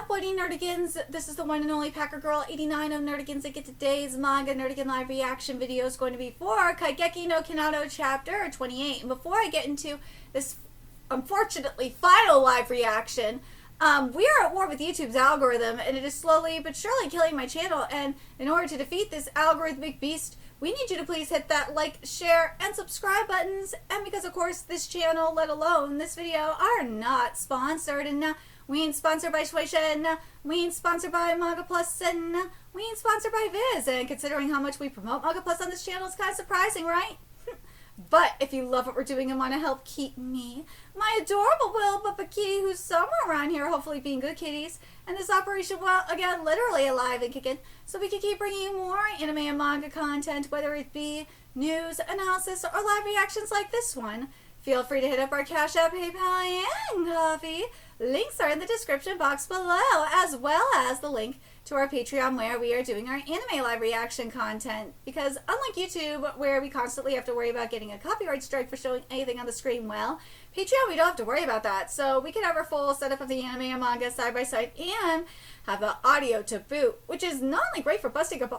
What nerdigans? This is the one and only Packer Girl 89 of Nerdigans, and today's manga Nerdigan live reaction video is going to be for Kaigeki no Kinato chapter 28. And before I get into this unfortunately final live reaction, we are at war with YouTube's algorithm, and it is slowly but surely killing my channel. And in order to defeat this algorithmic beast, we need you to please hit that like, share, and subscribe buttons. And because of course this channel, let alone this video, are not sponsored, and we ain't sponsored by Shueisha, we ain't sponsored by Manga Plus, and we ain't sponsored by Viz. And considering how much we promote Manga Plus on this channel, it's kind of surprising, right? But if you love what we're doing and want to help keep me, my adorable Will Bubba Kitty, who's somewhere around here, hopefully being good kitties, and this operation, well, again, literally alive and kicking, so we can keep bringing you more anime and manga content, whether it be news, analysis, or live reactions like this one. Feel free to hit up our Cash App, PayPal, and Coffee. Links are in the description box below, as well as the link to our Patreon, where we are doing our anime live reaction content. Because unlike YouTube, where we constantly have to worry about getting a copyright strike for showing anything on the screen, well, Patreon, we don't have to worry about that. So we can have our full setup of the anime and manga side by side and have the audio to boot, which is not only great for busting a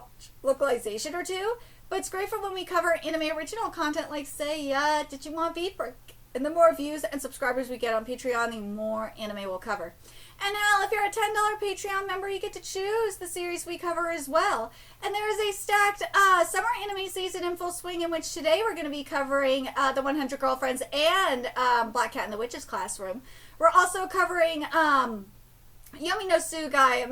localization or two, but it's great for when we cover anime original content like, say, Digimon Beat Break. And the more views and subscribers we get on Patreon, the more anime we'll cover. And hell, if you're a $10 Patreon member, you get to choose the series we cover as well. And there is a stacked summer anime season in full swing, in which today we're going to be covering The 100 Girlfriends and Black Cat in the Witch's Classroom. We're also covering Yomi no Tsugai,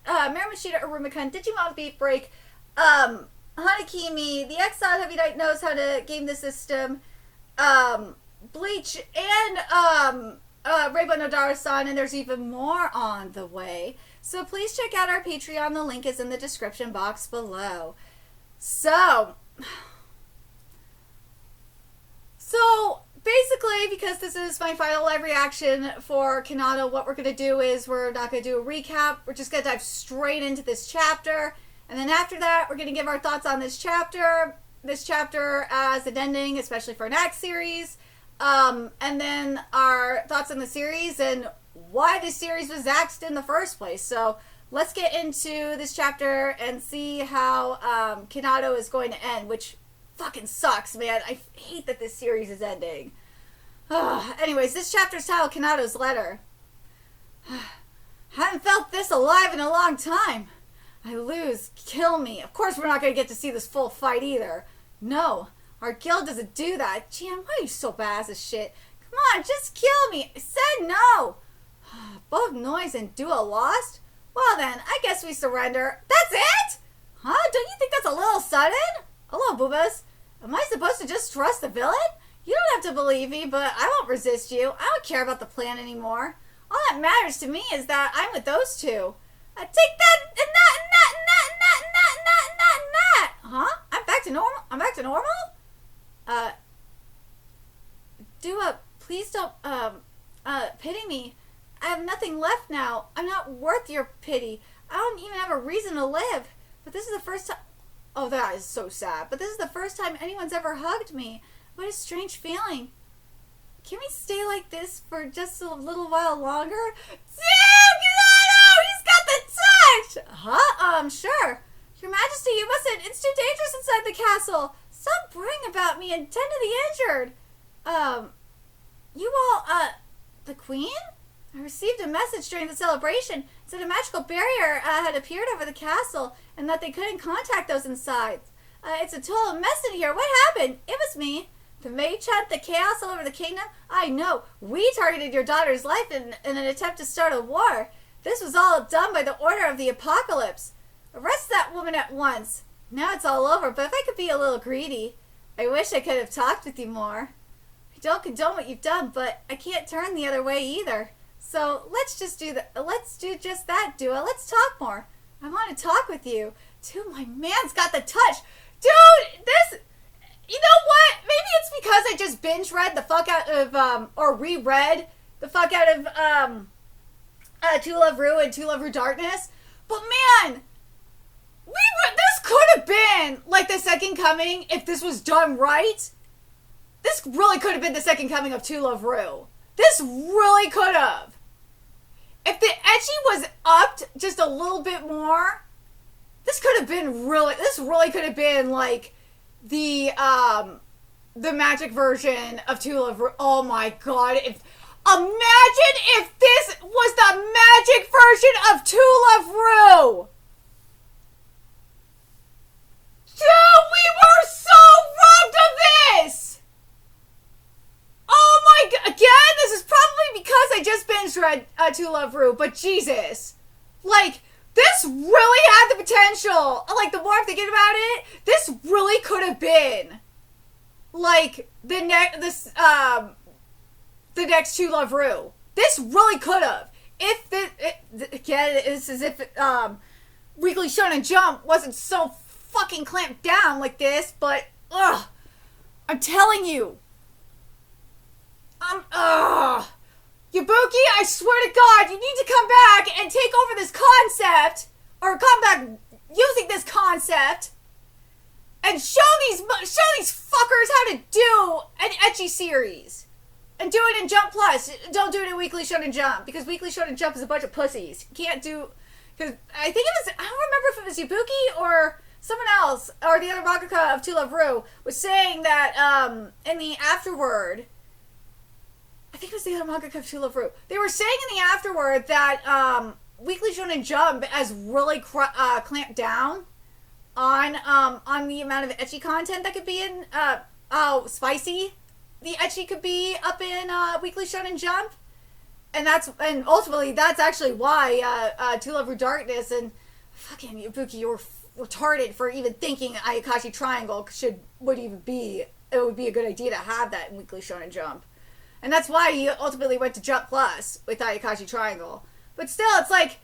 Marimashita Urumikun, Digimon Beat Break, Hanakimi, The Exiled Heavy Knight Knows How to Game the System, Bleach, and Rainbow Nodara-san, and there's even more on the way. So please check out our Patreon. The link is in the description box below. So basically, because this is my final live reaction for Kinato, what we're going to do is we're not going to do a recap. We're just going to dive straight into this chapter. And then after that, we're going to give our thoughts on this chapter as an ending, especially for an AXED series. And then our thoughts on the series and why this series was axed in the first place. So let's get into this chapter and see how Kinato is going to end, which fucking sucks, man. I hate that this series is ending. Anyways, this chapter's titled Kinato's Letter. Haven't felt this alive in a long time. I lose, kill me. Of course we're not going to get to see this full fight either. No. Our guild doesn't do that. Jan, why are you so bad as shit? Come on, just kill me. I said no. Both Noise and Duo lost? Well then, I guess we surrender. That's it? Huh? Don't you think that's a little sudden? Hello, Boobas. Am I supposed to just trust the villain? You don't have to believe me, but I won't resist you. I don't care about the plan anymore. All that matters to me is that I'm with those two. Take that and that. Huh? I'm back to normal? I'm back to normal? Dua, please don't, pity me. I have nothing left now. I'm not worth your pity. I don't even have a reason to live. But this is the first time... Oh, that is so sad. But this is the first time anyone's ever hugged me. What a strange feeling. Can we stay like this for just a little while longer? Damn, Kinato! He's got the touch! Huh? Sure. Your Majesty, you mustn't. It's too dangerous inside the castle. Stop worrying about me and tend to the injured. You all, the Queen? I received a message during the celebration. It said a magical barrier had appeared over the castle and that they couldn't contact those inside. It's a total mess in here. What happened? It was me. The mage hunt, the chaos all over the kingdom? I know. We targeted your daughter's life in an attempt to start a war. This was all done by the order of the apocalypse. Arrest that woman at once. Now it's all over, but if I could be a little greedy, I wish I could have talked with you more. I don't condone what you've done, but I can't turn the other way either. So let's just do just that, Dua. Let's talk more. I want to talk with you. Dude, my man's got the touch. Dude, this... You know what? Maybe it's because I just binge read the fuck out of, or reread the fuck out of, To Love Ru and To Love Ru Darkness. But man, this could have been like the second coming if this was done right. This really could have been the second coming of To Love Ru. This really could have. If the ecchi was upped just a little bit more, this really could have been like the magic version of Two Love Ru. Oh my god, imagine if this was the magic version of Two Love Ru! Dude, we were so robbed of this! Oh my god, again, this is probably because I just binge read Two Love Ru, but Jesus. Like, this really had the potential. Like, the more I'm thinking about it, this really could have been like the next Two Love Ru. This really could have. If again, it's as if Weekly Shonen Jump wasn't so fucking clamped down like this, but I'm telling you, Yabuki, I swear to God, you need to come back and take over this concept, or come back using this concept, and show these fuckers how to do an ecchi series. And do it in Jump Plus. Don't do it in Weekly Shonen Jump, because Weekly Shonen Jump is a bunch of pussies. You can't do... Because I think it was... I don't remember if it was Yabuki or someone else, or the other mangaka of Two Love Ru, was saying that in the afterword... I think it was the other mangaka of Two Love Ru. They were saying in the afterword that Weekly Shonen Jump has really clamped down on the amount of ecchi content that could be in... how spicy the ecchi could be up in Weekly Shonen Jump. And ultimately that's actually why Two Love Ru Darkness and fucking Yabuki, you were retarded for even thinking Ayakashi Triangle would be a good idea to have that in Weekly Shonen Jump. And that's why he ultimately went to Jump Plus with Ayakashi Triangle. But still, it's like,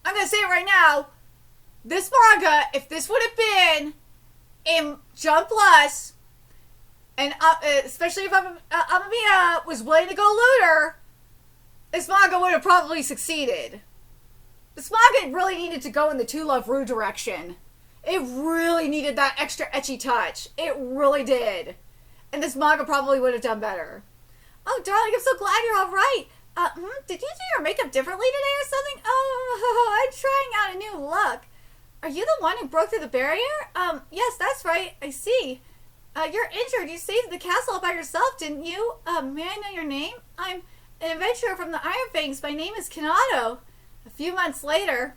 I'm gonna say it right now, this manga, if this would have been in Jump Plus, and especially if Amamiya was willing to go looter, this manga would have probably succeeded. This manga really needed to go in the Two Love Ru direction. It really needed that extra ecchi touch. It really did. And this manga probably would have done better. Oh, darling, I'm so glad you're all right. Did you do your makeup differently today or something? Oh, I'm trying out a new look. Are you the one who broke through the barrier? Yes, that's right. I see. You're injured. You saved the castle all by yourself, didn't you? May I know your name? I'm an adventurer from the Iron Fangs. My name is Kinato. A few months later,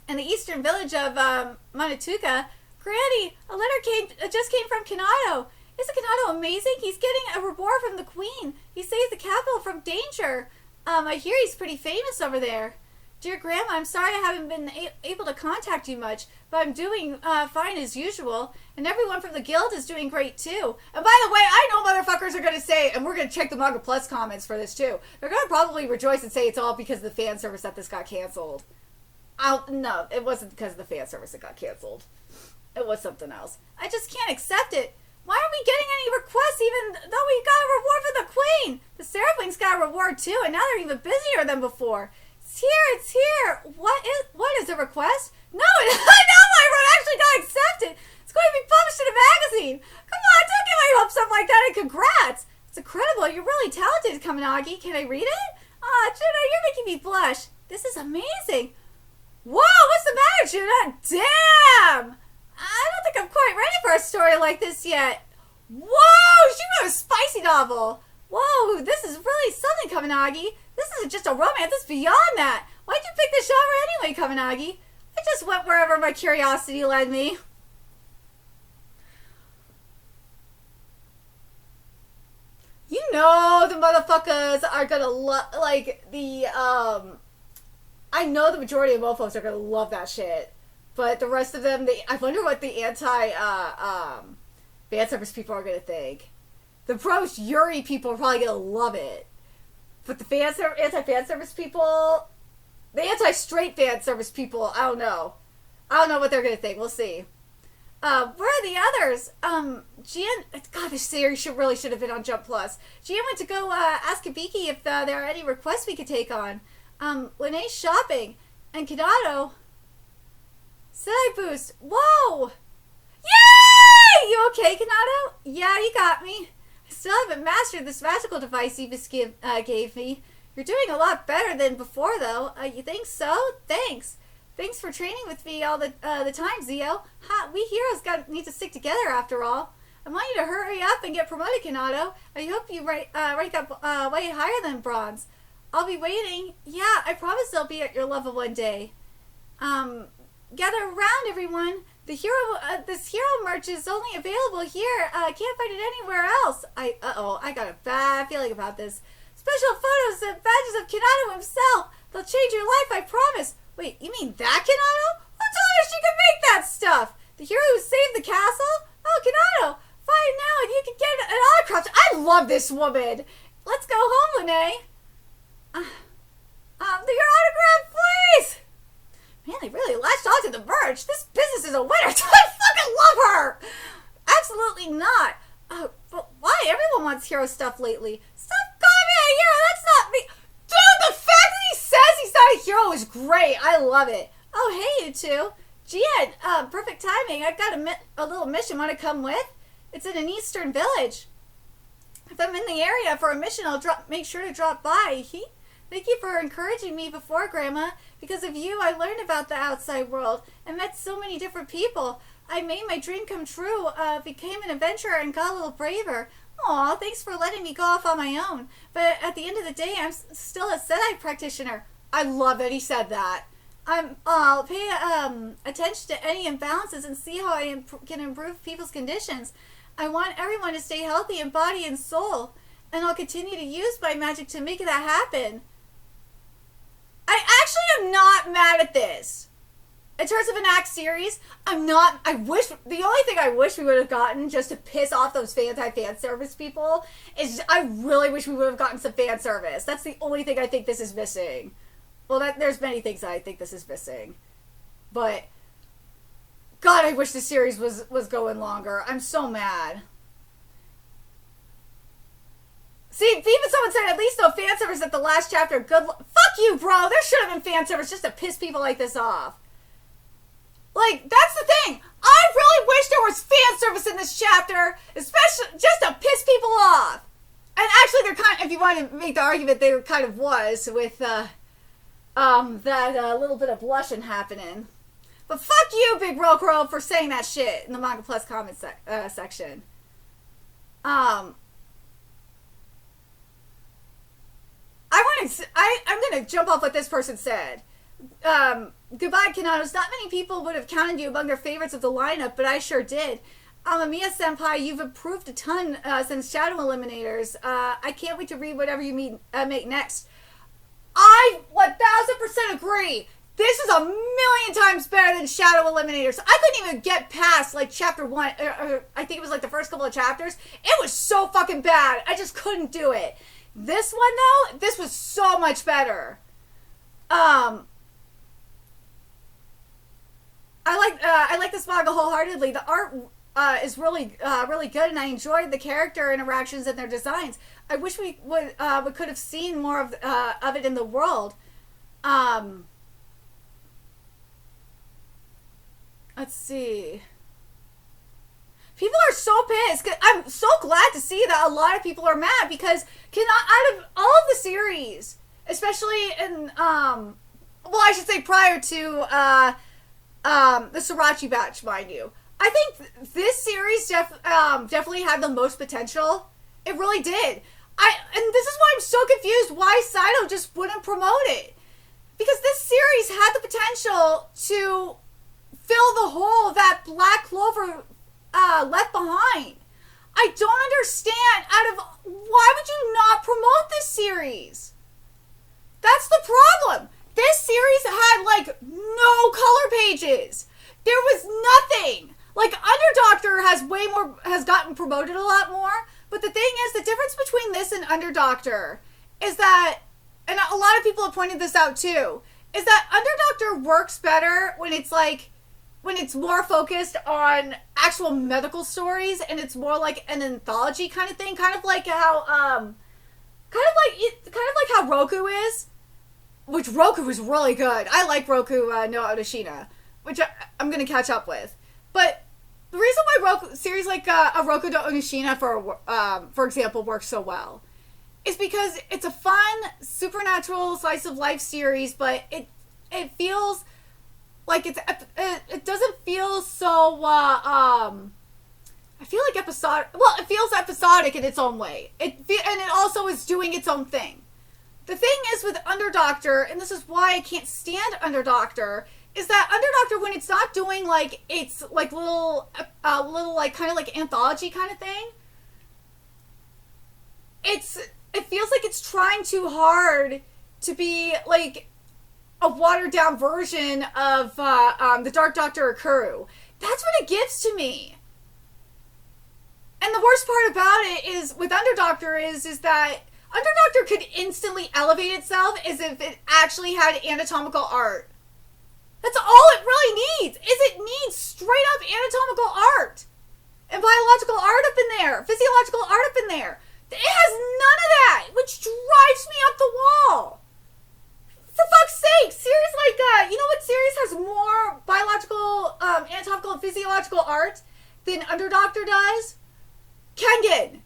in the eastern village of Manatuka, Granny, a letter just came from Kinato. Isn't Kinato amazing? He's getting a reward from the queen. He saved the capital from danger. I hear he's pretty famous over there. Dear Grandma, I'm sorry I haven't been able to contact you much, but I'm doing fine as usual, and everyone from the guild is doing great too. And by the way, I know motherfuckers are going to say, and we're going to check the Manga Plus comments for this too, they're going to probably rejoice and say it's all because of the fan service that this got canceled. No, it wasn't because of the fan service that got canceled. It was something else. I just can't accept it. Why aren't we getting any requests even though we got a reward from the queen? The Seraphings got a reward too, and now they're even busier than before. It's here. What is the request? No, my run actually got accepted. It's going to be published in a magazine. Come on, don't give my hopes up like that, and congrats. It's incredible. You're really talented, Kaminagi. Can I read it? Juno, you're making me blush. This is amazing. Whoa, what's the matter, Juno? Damn. I don't think I'm quite ready for a story like this yet. Whoa, she wrote a spicy novel. Whoa, this is really something, Kaminagi. This isn't just a romance, it's beyond that. Why'd you pick this genre anyway, Kaminagi? I just went wherever my curiosity led me. You know the motherfuckers are gonna like the, I know the majority of mofos are gonna love that shit. But the rest of them, I wonder what the fan service people are gonna think. The pro-Yuri people are probably gonna love it. But the anti-fan service people, the anti-straight fan service people, I don't know. I don't know what they're gonna think. We'll see. Where are the others? Gian, God, this series really should have been on Jump Plus. Gian went to go ask Kaigeki if there are any requests we could take on. Linnea's shopping, and Kinato. Side boost. Whoa! Yay! You okay, Kinato? Yeah, you got me. I still haven't mastered this magical device Ibis gave me. You're doing a lot better than before, though. You think so? Thanks. Thanks for training with me all the time, Zio. We heroes need to stick together after all. I want you to hurry up and get promoted, Kinato. I hope you rank up way higher than bronze. I'll be waiting. Yeah, I promise I'll be at your level one day. Gather around, everyone. This hero merch is only available here. I can't find it anywhere else. I got a bad feeling about this. Special photos and badges of Kinato himself. They'll change your life, I promise. Wait, you mean that Kinato? Who told her she could make that stuff? The hero who saved the castle? Oh, Kinato, find now and you can get an autograph. I love this woman. Let's go home, Lene. Your autograph, please. Man, they really latched onto the merch. This business is a winner. I fucking love her. Absolutely not. But why? Everyone wants hero stuff lately. Stop calling me a hero. That's not me. Dude, the fact that he says he's not a hero is great. I love it. Oh, hey, you two. Gian, perfect timing. I've got a little mission. Want to come with? It's in an eastern village. If I'm in the area for a mission, I'll make sure to drop by. Thank you for encouraging me before, Grandma. Because of you, I learned about the outside world and met so many different people. I made my dream come true, became an adventurer, and got a little braver. Aw, thanks for letting me go off on my own. But at the end of the day, I'm still a SEDI practitioner. I love that he said that. I'll pay attention to any imbalances and see how I can improve people's conditions. I want everyone to stay healthy in body and soul. And I'll continue to use my magic to make that happen. I actually am not mad at this. In terms of an AXED series, the only thing I wish we would have gotten just to piss off those fan service people is I really wish we would have gotten some fan service. That's the only thing I think this is missing. Well, there's many things that I think this is missing. But, God, I wish the series was going longer. I'm so mad. See, even someone said at least no fan service at the last chapter. Fuck you, bro. There should have been fan service just to piss people like this off. Like, that's the thing. I really wish there was fan service in this chapter, especially just to piss people off. And actually, if you want to make the argument, there kind of was with that little bit of blushing happening. But fuck you, Big Rokuro, for saying that shit in the Manga Plus comment section. I'm gonna jump off what this person said. Goodbye, Kinato. Not many people would have counted you among their favorites of the lineup, but I sure did. Amamiya-senpai, you've improved a ton since Shadow Eliminators. I can't wait to read whatever you make next. I 1000% agree. This is a million times better than Shadow Eliminators. I couldn't even get past, like, chapter 1. I think it was, like, the first couple of chapters. It was so fucking bad. I just couldn't do it. This one, though, this was so much better. I like this manga wholeheartedly. The art is really good, and I enjoyed the character interactions and their designs. I wish we could have seen more of it in the world. Let's see. People are so pissed. I'm so glad to see that a lot of people are mad because out of all of the series, especially in I should say prior to the Sorachi batch, mind you, I think this series definitely had the most potential. It really did. And this is why I'm so confused why Saito just wouldn't promote it. Because this series had the potential to fill the hole that Black Clover left behind. I don't understand. Why would you not promote this series? That's the problem. This series had like no color pages. There was nothing. Like Underdoctor has gotten promoted a lot more. But the thing is, the difference between this and Underdoctor is that, and a lot of people have pointed this out too, is that Underdoctor works better when it's more focused on actual medical stories and it's more like an anthology kind of thing, kind of like how Roku is, which Roku is really good. I like Roku no Otoshina, which I'm gonna catch up with. But the reason why series like a Roku no Otoshina, for example, works so well is because it's a fun supernatural slice of life series, but it feels like it doesn't feel so I feel like episodic. Well, it feels episodic in its own way. And it also is doing its own thing. The thing is with Underdoctor, and this is why I can't stand Underdoctor, is that Underdoctor, when it's not doing like its like little like kind of like anthology kind of thing, it feels like it's trying too hard to be like a watered down version of the Dark Doctor Akuru. That's what it gives to me. And the worst part about it is with Underdoctor is that Underdoctor could instantly elevate itself as if it actually had anatomical art. That's all it really needs. It needs straight up anatomical art and biological art up in there, physiological art up in there. It has none of that, which drives me up the wall. For fuck's sake, series like you know what series has more biological, anatomical, and physiological art than Underdoctor does? Kengan,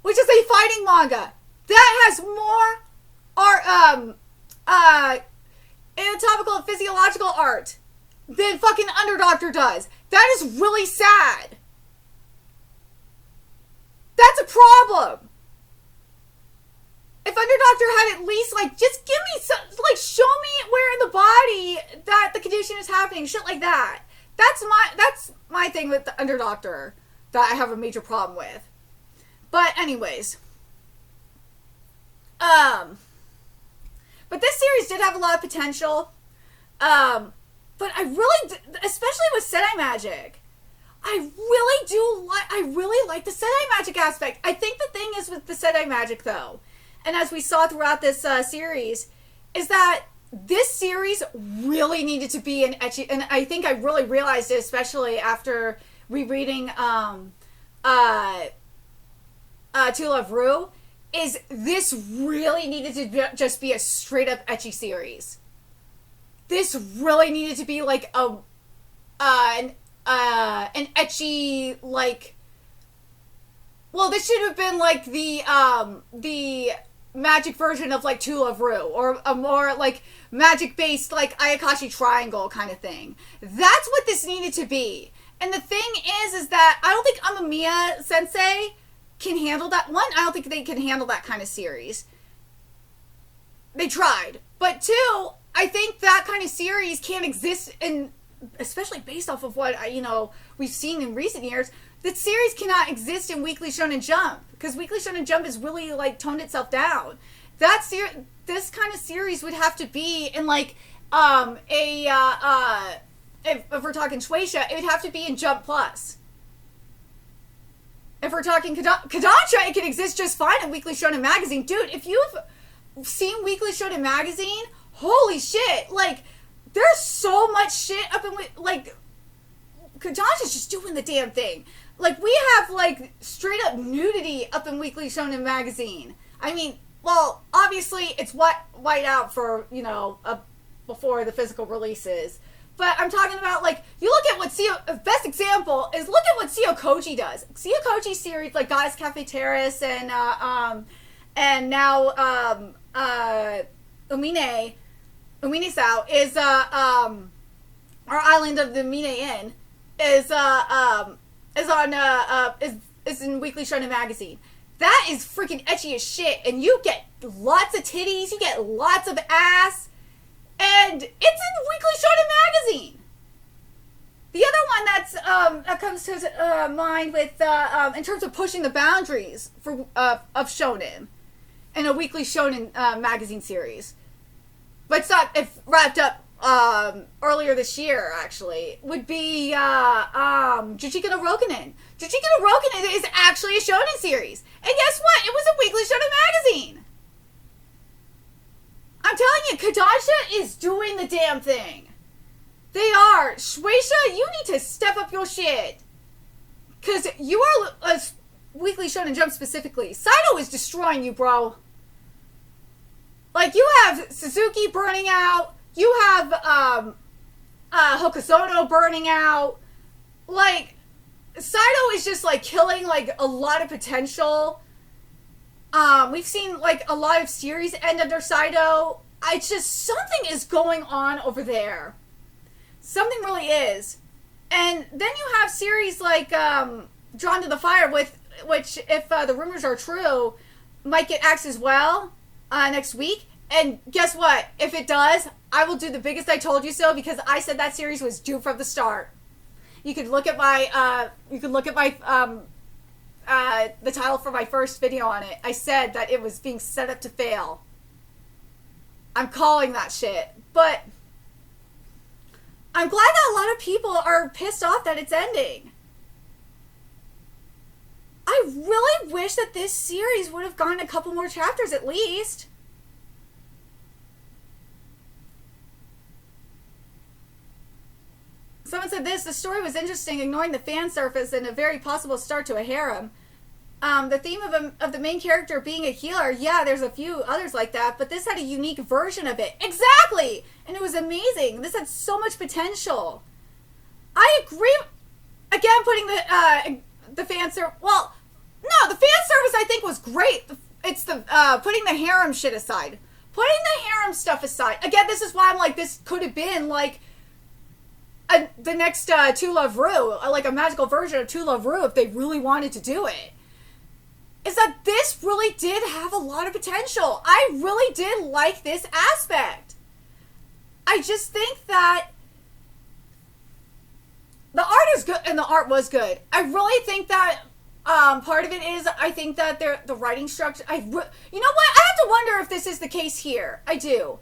which is a fighting manga that has more art, anatomical and physiological art than fucking Underdoctor does. That is really sad. That's a problem. If Underdoctor had at least, like, just give me some, like, show me where in the body that the condition is happening, shit like that. That's my thing with the Underdoctor that I have a major problem with. But anyways, but this series did have a lot of potential. But I really, especially with Sedai Magic, I really like the Sedai Magic aspect. I think the thing is with the Sedai Magic, though, and as we saw throughout this series, is that this series really needed to be an ecchi, and I think I really realized it, especially after rereading To Love Ru, is this really needed to just be a straight up ecchi series. This really needed to be like an ecchi, like, well, this should have been like the magic version of like To Love Ru, or a more like magic based like Ayakashi Triangle kind of thing. That's what this needed to be. And the thing is that I don't think Amamiya Sensei can handle that. One, I don't think they can handle that kind of series. They tried. But two, I think that kind of series can't exist in, especially based off of what, we've seen in recent years, that series cannot exist in Weekly Shonen Jump. Because Weekly Shonen Jump has really, like, toned itself down. This kind of series would have to be in, like, if we're talking Shueisha, it would have to be in Jump Plus. If we're talking Kodansha, it can exist just fine in Weekly Shonen Magazine. Dude, if you've seen Weekly Shonen Magazine, holy shit. Like, there's so much shit up in, like, Kodansha's just doing the damn thing. Like, we have, like, straight up nudity up in Weekly Shonen Magazine. I mean, well, obviously, it's white out for, before the physical releases. But I'm talking about, like, you look at what best example is look at what Seo Koji does. Seo Koji's series, like Goddess Cafe Terrace and now, Umine Sao is, our Island of the Mine Inn is in Weekly Shonen Magazine. That is freaking ecchi as shit, and you get lots of titties, you get lots of ass, and it's in Weekly Shonen Magazine. The other one that comes to mind with in terms of pushing the boundaries for of shonen in a Weekly Shonen magazine series, but it's not wrapped up earlier this year, actually, would be Jujutsu no Rokunin. Jujutsu no Rokunin is actually a shonen series, and guess what? It was a Weekly Shonen magazine. I'm telling you, Kodansha is doing the damn thing. They are. Shueisha, you need to step up your shit. Because you are a Weekly Shonen Jump specifically. Saito is destroying you, bro. Like, you have Suzuki burning out. You have Hokusono burning out. Like, Saito is just, like, killing, like, a lot of potential. We've seen like a lot of series end under Saito. It's just something is going on over there. Something really is. And then you have series like Drawn to the Fire, with which, if the rumors are true, might get axed as well next week. And guess what? If it does, I will do the biggest I told you so, because I said that series was due from the start. You could look at my the title for my first video on it. I said that it was being set up to fail. I'm calling that shit. But I'm glad that a lot of people are pissed off that it's ending. I really wish that this series would have gone a couple more chapters at least. Someone said this: the story was interesting, ignoring the fan surface and a very possible start to a harem. The theme of the main character being a healer, yeah, there's a few others like that, but this had a unique version of it. Exactly! And it was amazing. This had so much potential. I agree. Again, putting the fan service... Well, no, the fan service I think was great. It's the putting the harem shit aside. Putting the harem stuff aside. Again, this is why I'm like, this could have been like the next To Love Ru, like a magical version of To Love Ru if they really wanted to do it. Is that this really did have a lot of potential. I really did like this aspect. I just think that the art is good, and the art was good. I really think that part of it is, I think that the writing structure, you know what? I have to wonder if this is the case here. I do.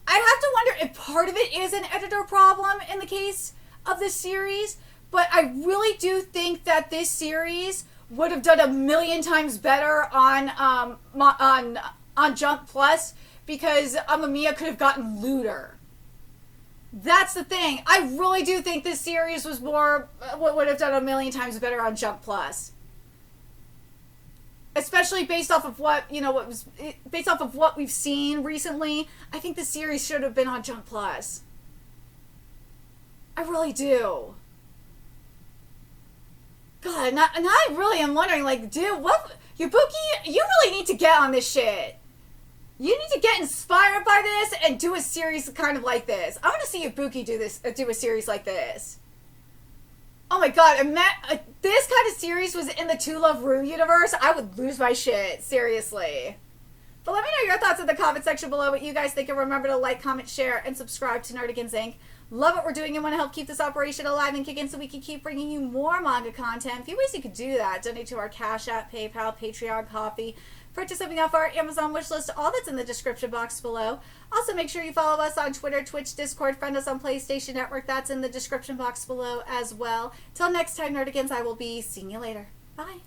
I have to wonder if part of it is an editor problem in the case of this series, but I really do think that this series would have done a million times better on Jump Plus, because Amamiya could have gotten looter. That's the thing. I really do think this series was would have done a million times better on Jump Plus. Especially based off of based off of what we've seen recently. I think the series should have been on Jump Plus. I really do. God, and I really am wondering, like, dude, what, Yabuki, you really need to get on this shit. You need to get inspired by this and do a series kind of like this. I want to see Yabuki do a series like this. Oh my god, this kind of series was in the To Love Ru universe, I would lose my shit, seriously. But let me know your thoughts in the comment section below, what you guys think, and remember to like, comment, share, and subscribe to Nerdigans Inc. Love what we're doing and want to help keep this operation alive and kicking so we can keep bringing you more manga content. A few ways you could do that: donate to our Cash App, PayPal, Patreon, Coffee, purchase something off our Amazon wishlist, all that's in the description box below. Also, make sure you follow us on Twitter, Twitch, Discord, friend us on PlayStation Network, that's in the description box below as well. Till next time, Nerdigans, I will be seeing you later. Bye.